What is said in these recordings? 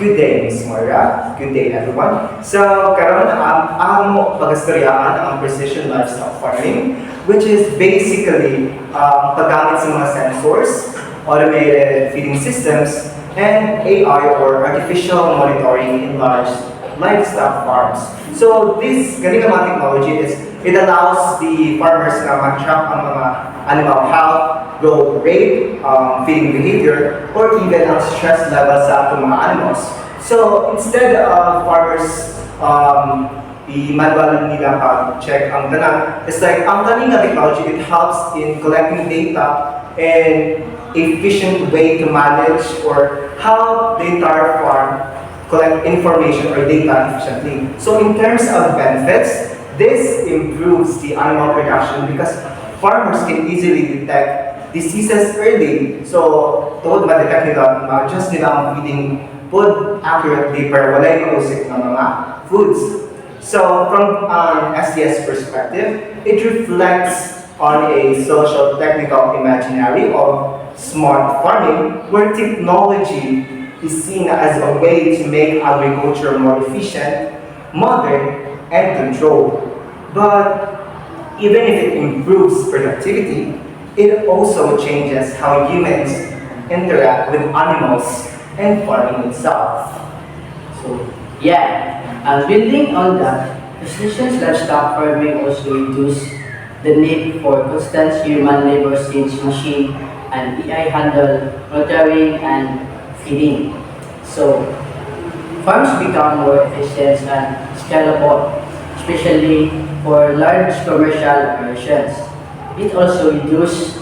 Good day, Ms. Moira. Good day, everyone. So, karon ang pag-istoryaan ang precision livestock farming, which is basically paggamit sa mga sensors, automated feeding systems, and AI or artificial monitoring in large livestock farms. So, this ganito mga technology is it allows the farmers na mag-track ang mga animal health, growth rate, feeding behavior, or even ang stress level sa atong mga animals. So instead of farmers i-manual nila pag-check ang tanan, it's like ang kanina technology, it helps in collecting data and efficient way to manage or how the entire farm collect information or data efficiently. So in terms of benefits, this improves the animal production because farmers can easily detect diseases early. So, tungod ma-detect nila, ma-adjust nila ang feeding food accurately para walay mausik ng mga foods. So, from an SDS perspective, it reflects on a social technical imaginary of smart farming where technology is seen as a way to make agriculture more efficient, modern, and controlled. But even if it improves productivity, it also changes how humans interact with animals and farming itself. So, yeah, and building on that, precision livestock farming also reduce the need for constant human labor since machine and AI handle monitoring and feeding. So, farms become more efficient and scalable, especially for large commercial operations. It also reduces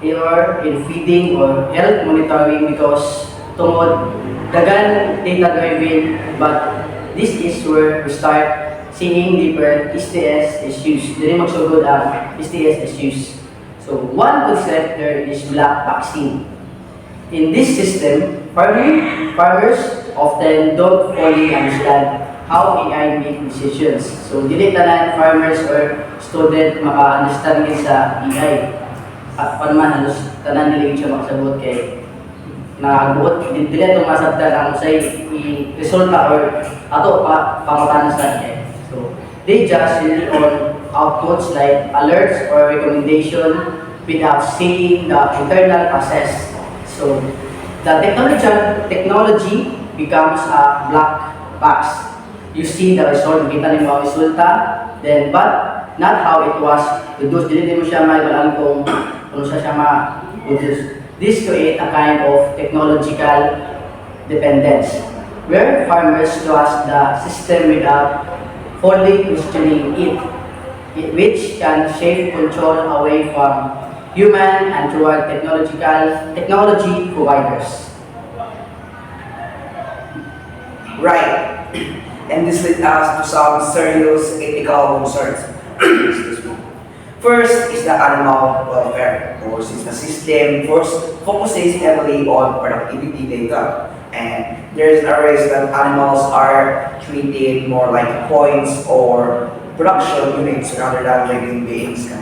error in feeding or health monitoring because tungod dagan data driven, but this is where we start seeing different STS issues. Dili magsugod ang STS issues. So one concept there is black vaccine. In this system, farmers often don't fully understand how AI make decisions. So dili tanan farmers or student maka-understand sa AI. At man halos tanan nila siya makasabot kay nagabuot dili ito masabtan ang say resulta or ato pangutanan sa AI. So they just rely on outputs like alerts or recommendation without seeing the internal process. So the technology becomes a black box. You see the result, kita ni mga resulta, then but not how it was produced. Dili mo siya maibalaan kung siya ma-produce. This create a kind of technological dependence where farmers trust the system without fully questioning it, which can shift control away from human and toward technology providers. Right. And this leads us to some serious ethical concerns. Excuse me. First is the animal welfare. Of course, the system focuses heavily on productivity data, and there is a risk that animals are treated more like points or production units rather than living beings.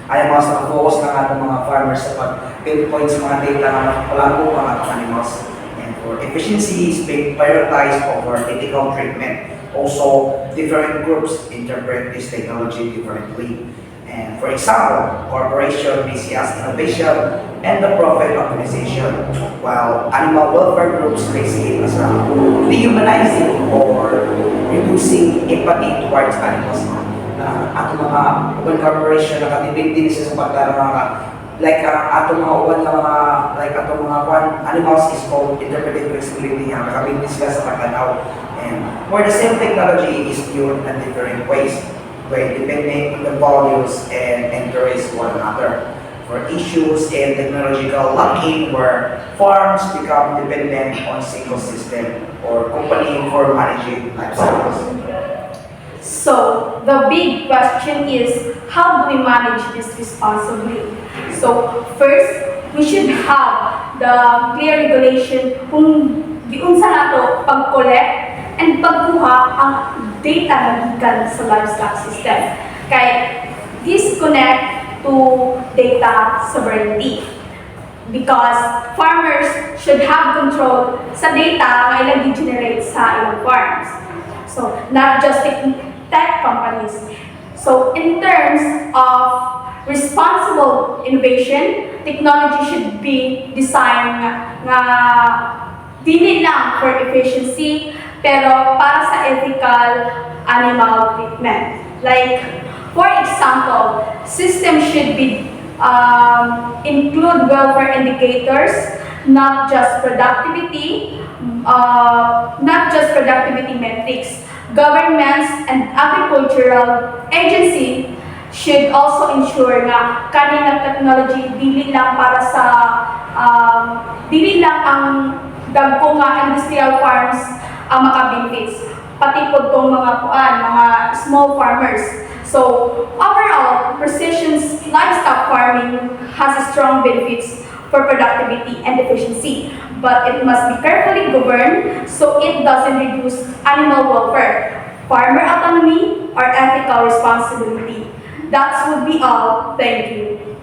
Animals na focus na nga mga farmers sa pag-pinpoint sa mga data na nakapalago mga animals. For efficiency is being prioritized over ethical treatment. Also, different groups interpret this technology differently. And for example, corporation may see as innovation and the profit optimization, while animal welfare groups may see it as dehumanizing or reducing empathy towards animals. Ato mga urban corporation nakatipid din sa pagdara like atong mga uwan na mga like atong mga animals is called interpretive flexibility nga nakabilis sila sa pagtanaw, and where the same technology is viewed in different ways where depending on the values and encourage one another. For issues in technological lacking where farms become dependent on single system or company for managing life cycles. So, the big question is, how do we manage this responsibly? So, first, we should have the clear regulation kung giunsa nato pag-collect and pagkuha ang data na gikan sa livestock system. Kay this connect to data sovereignty. Because farmers should have control sa data nga ilang So not just tech companies. So in terms of responsible innovation, technology should be designed na dili lang for efficiency, pero para sa ethical animal treatment. Like, for example, systems should be include welfare indicators, not just productivity metrics. Governments and agricultural agency should also ensure na kaning technology dili lang para sa dili lang ang dagko nga industrial farms ang maka-benefits, pati po tong mga small farmers. So overall, precision livestock farming has a strong benefits for productivity and efficiency, but it must be carefully governed so it doesn't reduce animal welfare, farmer autonomy, or ethical responsibility. That would be all. Thank you.